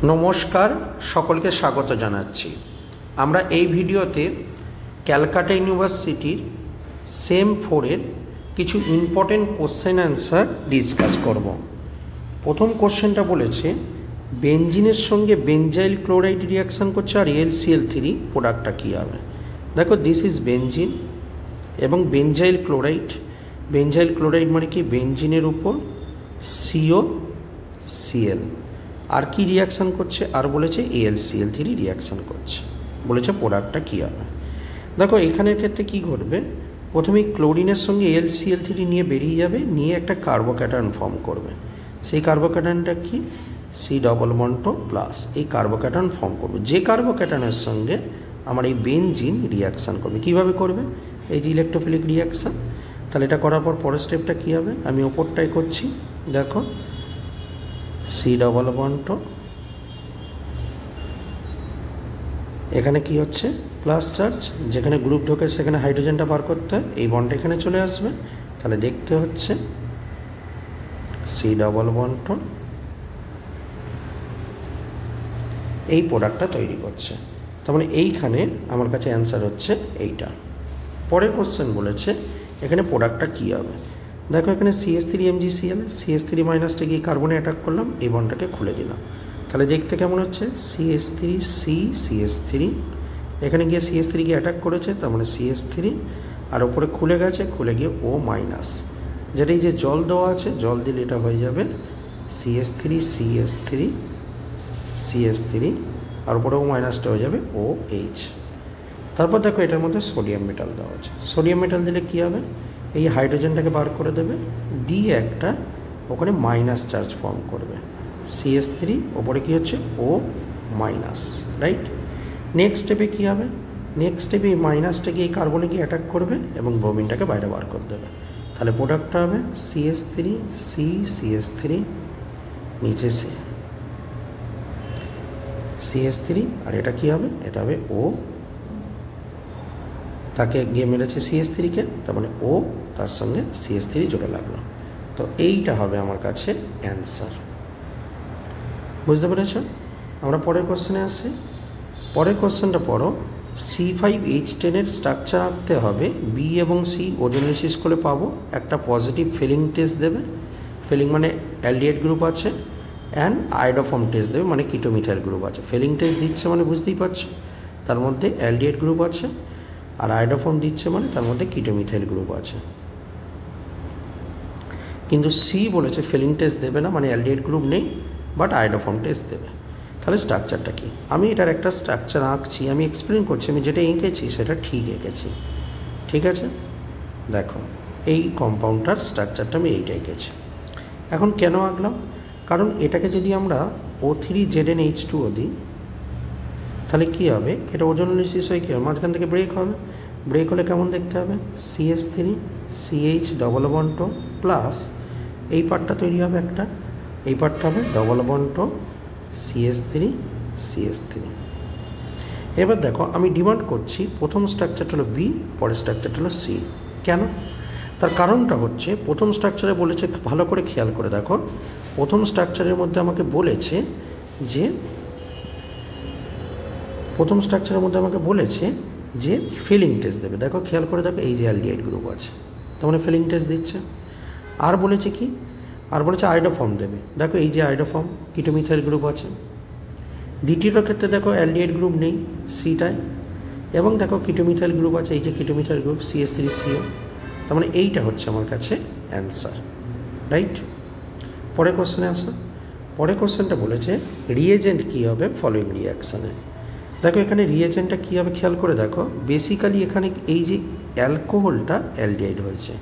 নমস্কার, সকলকে স্বাগত জানাচ্ছি। আমরা এই ভিডিওতে ক্যালকাটা ইউনিভার্সিটির সেম 4-এর কিছু ইম্পর্টেন্ট কোশ্চেন অ্যান্সার ডিসকাস করব। প্রথম কোশ্চেনটা বলেছে বেনজিনের সঙ্গে বেনজাইল ক্লোরাইড রিয়াকশান করছে আর AlCl3 প্রোডাক্টটা কী হবে। দেখো, দিস ইজ বেনজিন এবং বেনজাইল ক্লোরাইড। বেনজাইল ক্লোরাইড মানে কি, বেনজিনের উপর COCl আর কি রিয়াকশান করছে, আর বলেছে AlCl3 রিয়াকশান করছে, বলেছে প্রোডাক্টটা কী হবে। দেখো, এখানের ক্ষেত্রে কি ঘটবে, প্রথমেই ক্লোরিনের সঙ্গে AlCl3 নিয়ে বেরিয়ে যাবে, নিয়ে একটা কার্বোক্যাটায়ন ফর্ম করবে। সেই কার্বোক্যাটায়নটা কি, C++, এই কার্বোক্যাটায়ন ফর্ম করবে। যে কার্বোক্যাটায়নের সঙ্গে আমার এই বেনজিন রিয়াকশান করবে। কিভাবে করবে, এই যে ইলেকট্রোফিলিক রিয়াকশান। তাহলে এটা করার পর পরের স্টেপটা কী হবে, আমি ওপরটাই করছি। দেখো, C++, এখানে কি হচ্ছে, প্লাস চার্জ, যেখানে গ্রুপ ঢোকে সেখানে হাইড্রোজেনটা বার করতে হয়, এই বন্ডটা এখানে চলে আসবে। তাহলে দেখতে হচ্ছে C++, এই প্রোডাক্টটা তৈরি করছে। তার মানে এইখানে আমার কাছে অ্যান্সার হচ্ছে এইটা। পরের কোশ্চেন বলেছে এখানে প্রোডাক্টটা কী হবে। দেখো, এখানে CH3MgCl, CH3- গিয়ে কার্বনে অ্যাটাক করলাম, এই বন্ডটাকে খুলে দিলাম। তাহলে দেখতে কেমন হচ্ছে, CH3C CH3, এখানে গিয়ে CH3 গিয়ে অ্যাটাক করেছে, তার মানে CH3, আর ওপরে খুলে গেছে, খুলে গিয়ে O-, যেটা এই যে জল দেওয়া আছে, জল দিলে এটা হয়ে যাবে CH3 আর উপরে O- হয়ে যাবে OH। তারপর দেখো, এটার মধ্যে সোডিয়াম মেটাল দেওয়া আছে। সোডিয়াম মেটাল দিলে কী হবে, এই হাইড্রোজেনটাকে বার করে দেবে, দিয়ে একটা ওখানে মাইনাস চার্জ ফর্ম করবে, CH3, ওপরে কী হচ্ছে O-, রাইট। নেক্সট স্টেপে কী হবে, নেক্সট স্টেপে এই মাইনাসটাকে এই কার্বনে গিয়ে অ্যাটাক করবে এবং ব্রোমিনটাকে বাইরে বার করে দেবে। তাহলে প্রোডাক্টটা হবে CH3C CH3, নিচে CH3, আর এটা কী হবে, এটা হবে O, তাকে গিয়ে মেরেছে CH3-কে, তার মানে O, তার সঙ্গে CH3 জুড়ে লাগলো। তো এইটা হবে আমার কাছে অ্যান্সার। বুঝতে পেরেছ? আমরা পরের কোশ্চেনে আসছি। পরের কোশ্চেনটা পড়ো, C5H10-এর স্ট্রাকচার আঁকতে হবে। B এবং C ওজোনোলাইসিস করে পাবো, একটা পজিটিভ ফিলিং টেস্ট দেবে। ফিলিং মানে অ্যালডিহাইড গ্রুপ আছে, অ্যান্ড আয়োডোফর্ম টেস্ট দেবে, মানে কিটোমিথাইল গ্রুপ আছে। ফিলিং টেস্ট দিচ্ছে মানে বুঝতেই পারছো, তার মধ্যে অ্যালডিহাইড গ্রুপ আছে, আর আয়োডোফর্ম দিচ্ছে মানে তার মধ্যে কিটোমিথাইল গ্রুপ আছে। কিন্তু সি বলেছে ফিলিং টেস্ট দেবে না, মানে অ্যালডিহাইড গ্রুপ নেই, বাট আয়োডোফর্ম টেস্ট দেবে। তাহলে স্ট্রাকচারটা কি, আমি এটার একটা স্ট্রাকচার আঁকছি, আমি এক্সপ্লেন করছি, আমি যেটা এঁকেছি সেটা ঠিক এঁকেছি, ঠিক আছে। দেখো, এই কম্পাউন্ডটার স্ট্রাকচারটা আমি এইটা এঁকেছি। এখন কেন আঁকলাম, কারণ এটাকে যদি আমরা O3Zn দিই, তাহলে কী হবে, এটা ওজোনোলাইসিস হয়ে কী হবে, মাঝখান থেকে ব্রেক হবে। ব্রেক হলে কেমন দেখতে হবে, CH3 CH প্লাস এই পার্টটা তৈরি হবে একটা, এই পার্টটা হবে CH3 CH3। এবার দেখো, আমি ডিমান্ড করছি প্রথম স্ট্রাকচারটা হলো B, পরের স্ট্রাকচারটা হলো C। কেন, তার কারণটা হচ্ছে প্রথম স্ট্রাকচারে বলেছে, ভালো করে খেয়াল করে দেখো, প্রথম স্ট্রাকচারের মধ্যে আমাকে বলেছে যে ফিলিং টেস্ট দেবে। দেখো, খেয়াল করে দেখো, এই যে অ্যালডিহাইড গ্রুপ আছে, তার মানে ফিলিং টেস্ট দিচ্ছে। আর বলেছে কি, আর বলেছে আয়োডোফর্ম দেবে। দেখো, এই যে আয়োডোফর্ম, কিটোমিথাইল গ্রুপ আছে। দ্বিতীয়টার ক্ষেত্রে দেখো অ্যালডিহাইড গ্রুপ নেই সিটায়, এবং দেখো কিটোমিথাইল গ্রুপ আছে, এই যে কিটোমিথাইল গ্রুপ CH3CO। তার মানে এইটা হচ্ছে আমার কাছে অ্যান্সার, রাইট। পরের কোশ্চেনে আসা। পরের কোশ্চেনটা বলেছে রিয়েজেন্ট কী হবে ফলোইং রিয়াকশানে। দেখো, এখানে রিয়েজেন্টটা কী হবে খেয়াল করে দেখো, বেসিক্যালি এখানে এই যে অ্যালকোহলটা অ্যালডিহাইড হয়েছে,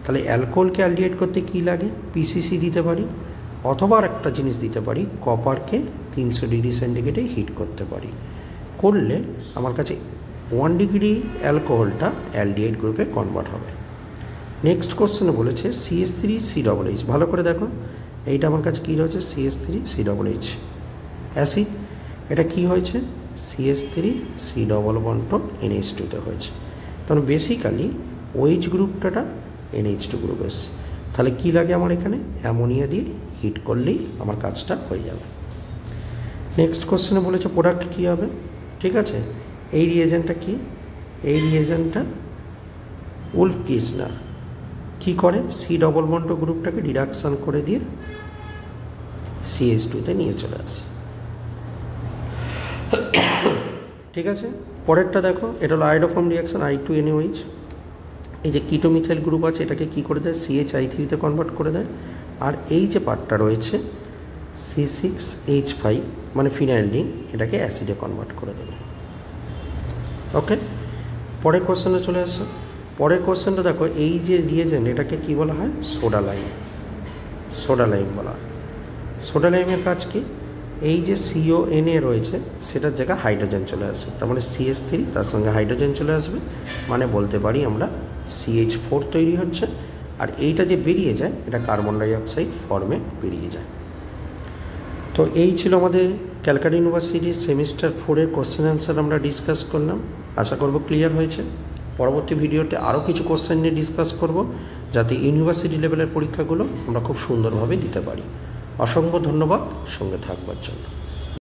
তাহলে অ্যালকোহলকে অ্যালডিহাইড করতে কী লাগে, PCC দিতে পারি, অথবা আর একটা জিনিস দিতে পারি, কপারকে 300 ডিগ্রি সেন্টিগ্রেডে হিট করতে পারি। করলে আমার কাছে 1 ডিগ্রি অ্যালকোহলটা অ্যালডিহাইড গ্রুপে কনভার্ট হবে। নেক্সট কোশ্চেনে বলেছে CH3CH, ভালো করে দেখো, এইটা আমার কাছে কী রয়েছে, CH3CH অ্যাসিড। এটা কি হয়েছে, CH3C++NH2 হয়েছে। তখন বেসিক্যালি OH গ্রুপটা NH2 গ্রুপ এসছে। তাহলে কী লাগে আমার, এখানে অ্যামোনিয়া দিয়ে হিট করলেই আমার কাজটা হয়ে যাবে। নেক্সট কোশ্চেনে বলেছে প্রোডাক্ট কী হবে, ঠিক আছে। এই রিয়েজেন্টটা কি, এই রিয়েজেন্টটা উলফ কিসনার কী করে, সি ডবল বন্ড গ্রুপটাকে ডিডাকশান করে দিয়ে CH2-তে নিয়ে চলে আসে, ঠিক আছে। পরেরটা দেখো, এটা হলো আয়োডোফর্ম রিয়াকশন I2NaOH। এই যে কিটোমিথাইল গ্রুপ আছে এটাকে কি করে দেয়, CHI3-তে কনভার্ট করে দেয়। আর এই যে পার্টটা রয়েছে C6H5 মানে ফিনাইল রিং, এটাকে অ্যাসিডে কনভার্ট করে দেবে। ওকে, পরের কোশ্চেনে চলে আসছে। পরের কোশ্চেনটা দেখো, এই যে রিয়েজেন্ট এটাকে কি বলা হয়, সোডা লাইম। সোডা লাইম বলা হয়। সোডা লাইমের কাজ কি, এই যে CONA রয়েছে সেটার জায়গায় হাইড্রোজেন চলে আসে, তার মানে CH3 তার সঙ্গে হাইড্রোজেন চলে আসবে, মানে বলতে পারি আমরা CH4 তৈরি হচ্ছে। আর এইটা যে বেরিয়ে যায় এটা কার্বন ডাইঅক্সাইড ফর্মে বেরিয়ে যায়। তো এই ছিল আমাদের ক্যালকাটা ইউনিভার্সিটির সেমিস্টার 4-এর কোশ্চেন অ্যান্সার আমরা ডিসকাস করলাম। আশা করব ক্লিয়ার হয়েছে। পরবর্তী ভিডিওতে আরও কিছু কোশ্চেন নিয়ে ডিসকাস করব, যাতে ইউনিভার্সিটি লেভেলের পরীক্ষাগুলো আমরা খুব সুন্দরভাবে দিতে পারি। অসংখ্য ধন্যবাদ সঙ্গে থাকবার জন্য।